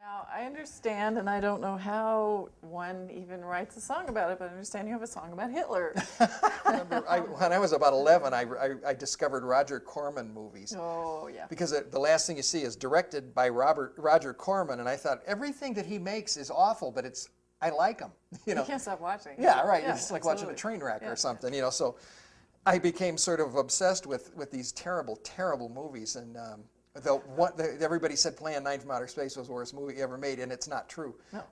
Now, I understand, and I don't know how one even writes a song about it, but I understand you have a song about Hitler. When I was about 11, I discovered Roger Corman movies. Oh, yeah. Because the last thing you see is directed by Roger Corman, and I thought everything that he makes is awful, but I like him. You can't stop watching. Yeah, right. Yeah, it's like absolutely. watching a train wreck Yeah. or something, So I became sort of obsessed with these terrible, terrible movies, and everybody said Plan 9 from Outer Space was the worst movie ever made, and it's not true. No.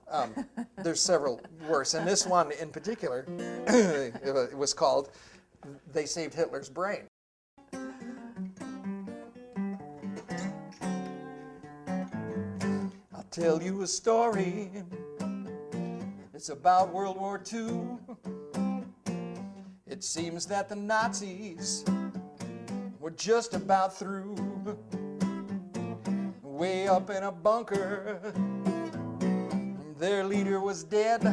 There's several worse, and this one in particular, it was called "They Saved Hitler's Brain." I'll tell you a story. It's about World War II. It seems that the Nazis were just about through. Way up in a bunker, their leader was dead,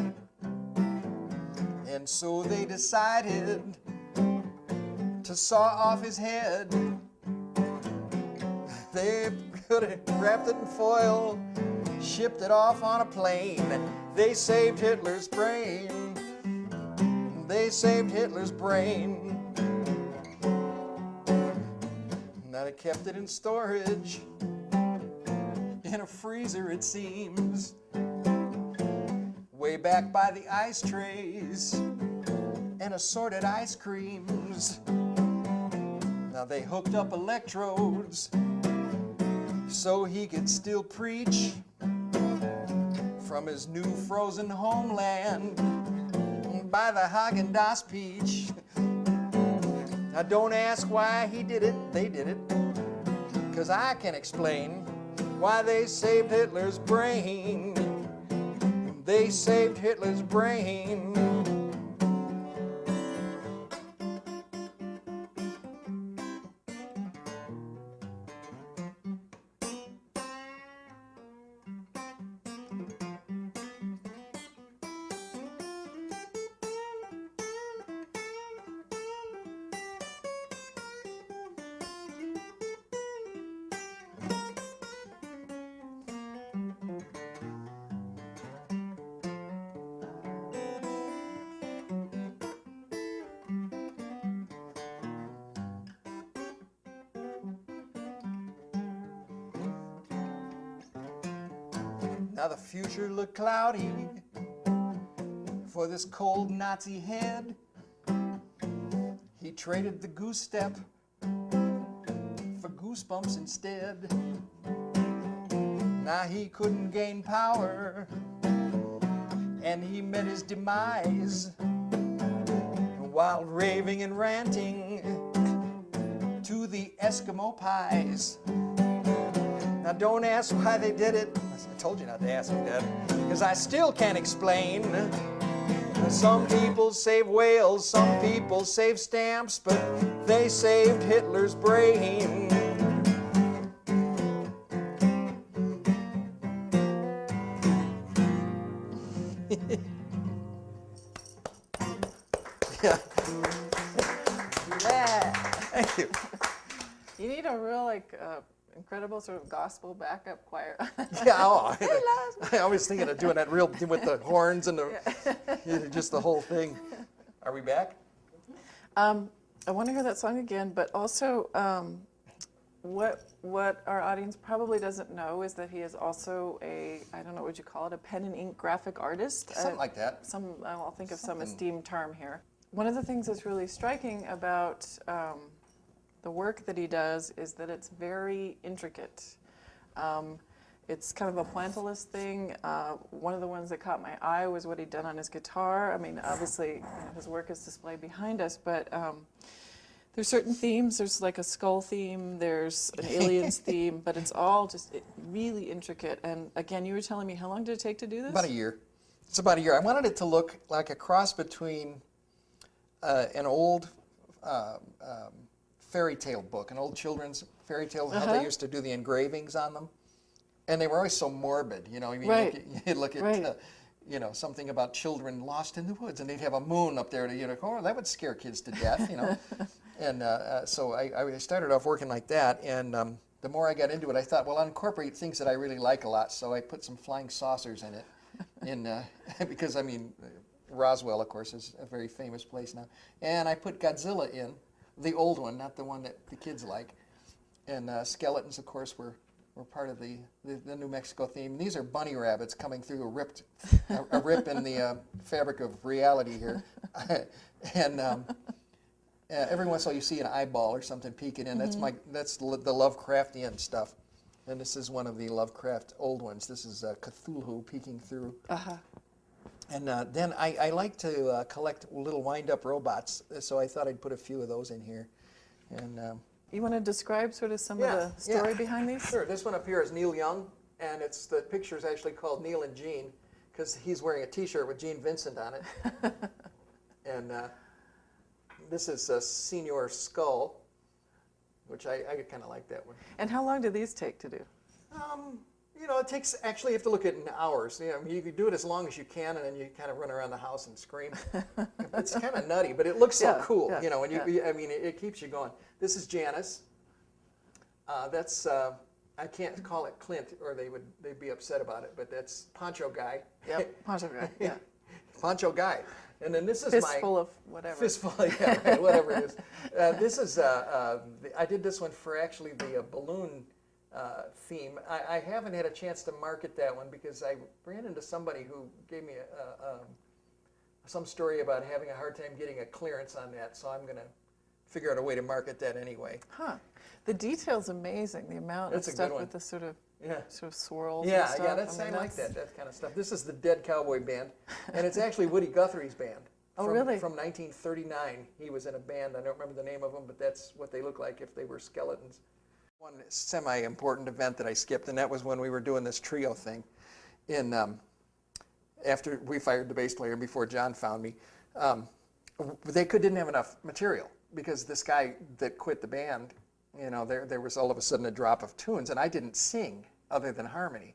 and so they decided to saw off his head. They could have wrapped it in foil, shipped it off on a plane. They saved Hitler's brain. They saved Hitler's brain. Now they kept it in storage, in a freezer it seems, way back by the ice trays and assorted ice creams. Now they hooked up electrodes so he could still preach from his new frozen homeland by the Haagen-Dazs peach. Now don't ask why he did it, they did it, 'cause I can explain why they saved Hitler's brain. They saved Hitler's brain. Now the future looked cloudy for this cold Nazi head. He traded the goose step for goosebumps instead. Now he couldn't gain power, and he met his demise while raving and ranting to the Eskimo pies. Now don't ask why they did it. I told you not to ask me that, because I still can't explain. Some people save whales, some people save stamps, but they saved Hitler's brain. Yeah. Yeah. Thank you. You need a real, incredible sort of gospel backup choir. Yeah, I always thinking of doing that real with the horns and just the whole thing. Are we back? I want to hear that song again, but also what our audience probably doesn't know is that he is also I don't know, what would you call it, a pen and ink graphic artist? Something like that. I'll think of some esteemed term here. One of the things that's really striking about the work that he does is that it's very intricate. It's kind of a pointillist thing. One of the ones that caught my eye was what he'd done on his guitar. I mean, obviously, his work is displayed behind us, but there's certain themes. There's like a skull theme, there's an aliens theme, but it's all just really intricate. And again, you were telling me, how long did it take to do this? About a year. It's about a year. I wanted it to look like a cross between an old fairy tale book, an old children's fairy tale, how they used to do the engravings on them. And they were always so morbid, I mean, Right. you look at something about children lost in the woods, and they'd have a moon up there to, oh, that would scare kids to death, And so I started off working like that, and the more I got into it, I thought, well, I'll incorporate things that I really like a lot. So I put some flying saucers in it, because I mean, Roswell, of course, is a very famous place now. And I put Godzilla in, the old one, not the one that the kids like. And skeletons, of course, were part of the New Mexico theme. These are bunny rabbits coming through a rip in the fabric of reality here. And every once in a while you see an eyeball or something peeking in. That's the Lovecraftian stuff. And this is one of the Lovecraft old ones. This is Cthulhu peeking through. And then I like to collect little wind-up robots, so I thought I'd put a few of those in here. And you want to describe sort of some of the story behind these? Sure. This one up here is Neil Young, and the picture is actually called Neil and Gene, because he's wearing a T-shirt with Gene Vincent on it. And this is a Senior Skull, which I kind of like that one. And how long do these take to do? You know, it takes, actually, you have to look at it in hours. You know, you can do it as long as you can, and then you kind of run around the house and scream. It's kind of nutty, but it looks so cool, you know, and I mean, it keeps you going. This is Janice. That's, I can't call it Clint, or they'd be upset about it, but that's Poncho Guy. Yep, Poncho Guy, yeah. Poncho Guy. And then this is Fistful of whatever. Fistful, yeah, right, whatever it is. This is, I did this one for actually the balloon theme. I haven't had a chance to market that one because I ran into somebody who gave me some story about having a hard time getting a clearance on that, so I'm going to figure out a way to market that anyway. Huh. The detail's amazing, the amount of stuff with the sort of swirls and stuff. Yeah, I like that kind of stuff. This is the Dead Cowboy Band, and it's actually Woody Guthrie's band. Really? From 1939. He was in a band. I don't remember the name of them, but that's what they look like if they were skeletons. One semi-important event that I skipped, and that was when we were doing this trio thing. After we fired the bass player, before John found me, they didn't have enough material because this guy that quit the band, you know, there was all of a sudden a drop of tunes, and I didn't sing other than harmony.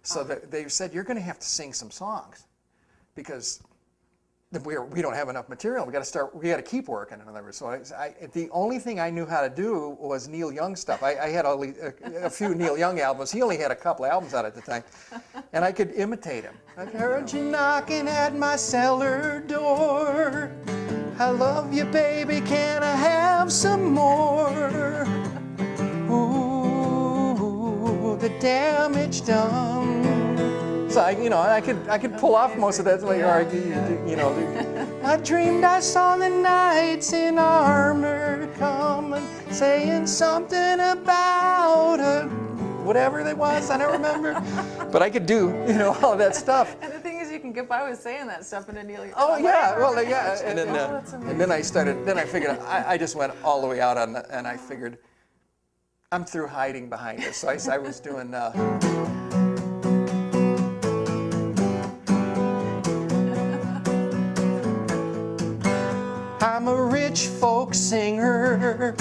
So they said, you're going to have to sing some songs because we don't have enough material. We got to keep working. In other words, so the only thing I knew how to do was Neil Young stuff. I had a few Neil Young albums. He only had a couple albums out at the time, and I could imitate him. I heard you knocking at my cellar door. I love you, baby. Can I have some more? Ooh, the damage done. So I could pull off most of that. Like, I dreamed I saw the knights in armor coming, saying something about whatever it was. I don't remember, but I could do all that stuff. And the thing is, you can get by with saying that stuff in a Neil Young. Oh yeah, well yeah, and then I started. Then I figured I just went all the way out on that, and I figured I'm through hiding behind it. So I was doing. I'm a rich folk singer,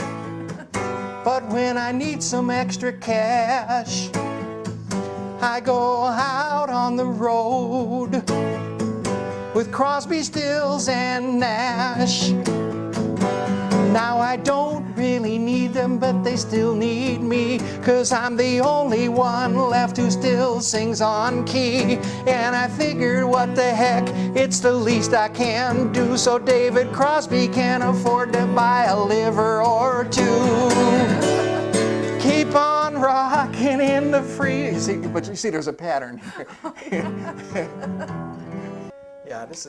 but when I need some extra cash, I go out on the road with Crosby, Stills, and Nash. Now I don't really need them, but they still need me, 'cause I'm the only one left who still sings on key. And I figured, what the heck, it's the least I can do, so David Crosby can afford to buy a liver or two. Keep on rocking in the free. But you see, there's a pattern here. Yeah, this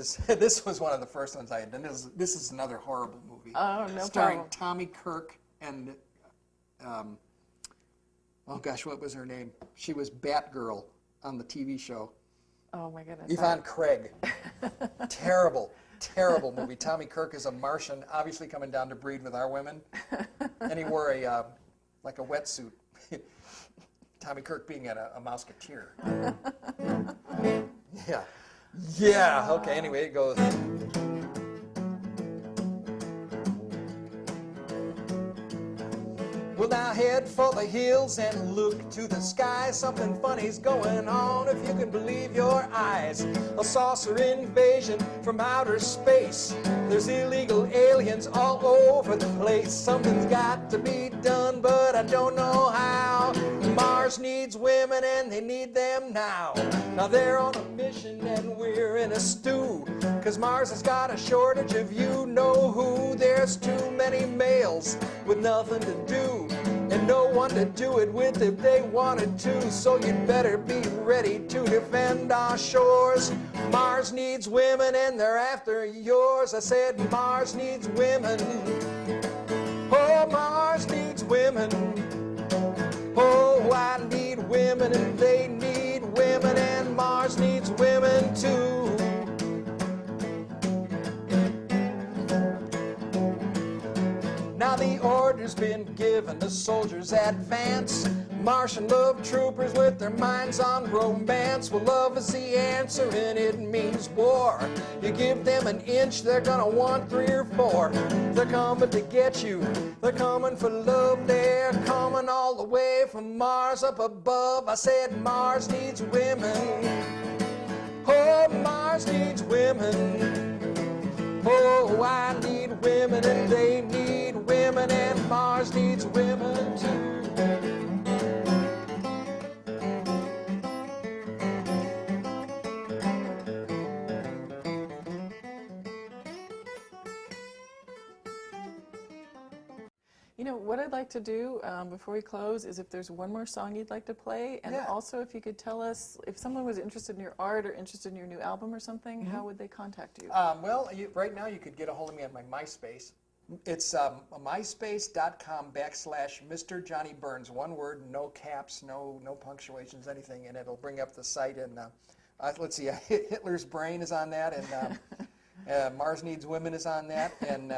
was one of the first ones I had done. This is another horrible movie. Oh, no starring problem. Tommy Kirk and, oh gosh, what was her name? She was Batgirl on the TV show. Oh my goodness. Yvonne Craig. Terrible, terrible movie. Tommy Kirk is a Martian, obviously coming down to breed with our women, and he wore like a wetsuit. Tommy Kirk being a Mouseketeer. Yeah. Yeah, okay, anyway, it goes. Well, now head for the hills and look to the sky. Something funny's going on if you can believe your eyes. A saucer invasion from outer space. There's illegal aliens all over the place. Something's got to be done, but I don't know how. Mars needs women and they need them now. Now they're on a mission and we're in a stew, 'cause Mars has got a shortage of you know who. There's too many males with nothing to do, and no one to do it with if they wanted to. So you'd better be ready to defend our shores. Mars needs women and they're after yours. I said Mars needs women. Oh, Mars needs women. Oh, I need women and they need women, and Mars needs women too. Now the order's been given, the soldiers advance. Martian love troopers with their minds on romance. Well, love is the answer and it means war. You give them an inch, they're gonna want 3 or 4. They're coming to get you, they're coming for love. They're coming all the way from Mars up above. I said Mars needs women. Oh, Mars needs women. Oh, I need women and they need women, and Mars needs women too. You know, what I'd like to do before we close is if there's one more song you'd like to play, and Yeah. also if you could tell us if someone was interested in your art or interested in your new album or something, how would they contact you? Well, right now you could get a hold of me on my MySpace. It's myspace.com/Mr. Johnny Burns. One word, no caps, no punctuations, anything, and it'll bring up the site. And let's see, Hitler's Brain is on that, and Mars Needs Women is on that, and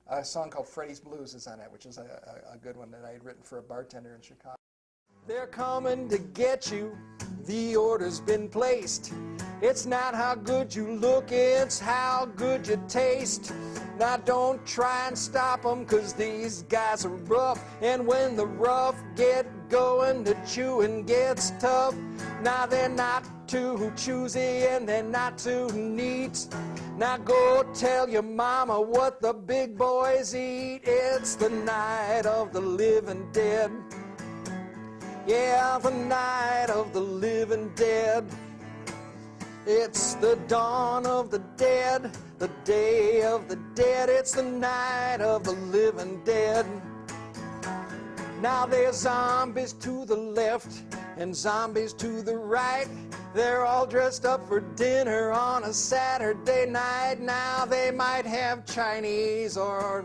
a song called Freddie's Blues is on that, which is a good one that I had written for a bartender in Chicago. They're coming to get you. The order's been placed. It's not how good you look, it's how good you taste. Now don't try and stop them, 'cause these guys are rough. And when the rough get going, the chewing gets tough. Now they're not too choosy and they're not too neat. Now go tell your mama what the big boys eat. It's the night of the living dead. Yeah, the night of the living dead. It's the dawn of the dead, the day of the dead. It's the night of the living dead. Now there's zombies to the left and zombies to the right. They're all dressed up for dinner on a Saturday night. Now they might have Chinese or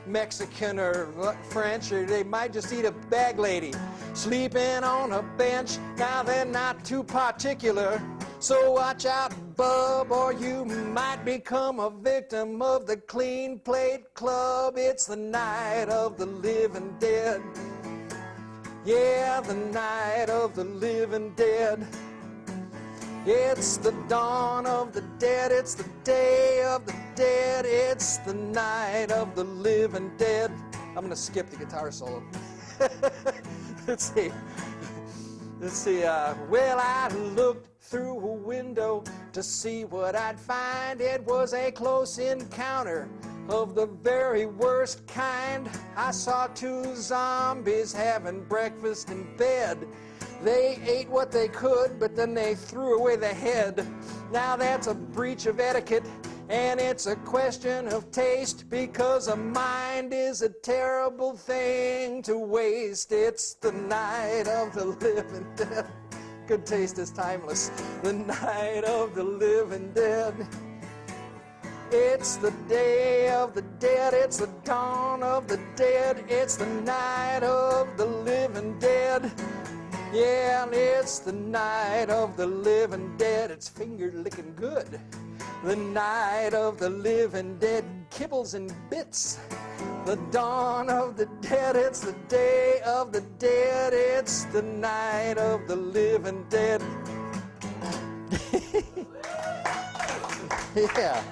Mexican or French, or they might just eat a bag lady sleeping on a bench. Now they're not too particular, so watch out, bub, or you might become a victim of the Clean Plate Club. It's the night of the living dead. Yeah, the night of the living dead. It's the dawn of the dead. It's the day of the dead. It's the night of the living dead. I'm going to skip the guitar solo. Let's see. Well, I looked through a window to see what I'd find. It was a close encounter of the very worst kind. I saw 2 zombies having breakfast in bed. They ate what they could, but then they threw away the head. Now that's a breach of etiquette, and it's a question of taste, because a mind is a terrible thing to waste. It's the night of the living dead. Good taste is timeless. The night of the living dead. It's the day of the dead. It's the dawn of the dead. It's the night of the living dead. Yeah, it's the night of the living dead. It's finger licking good. The night of the living dead. Kibbles and bits. The dawn of the dead. It's the day of the dead. It's the night of the living dead. Yeah.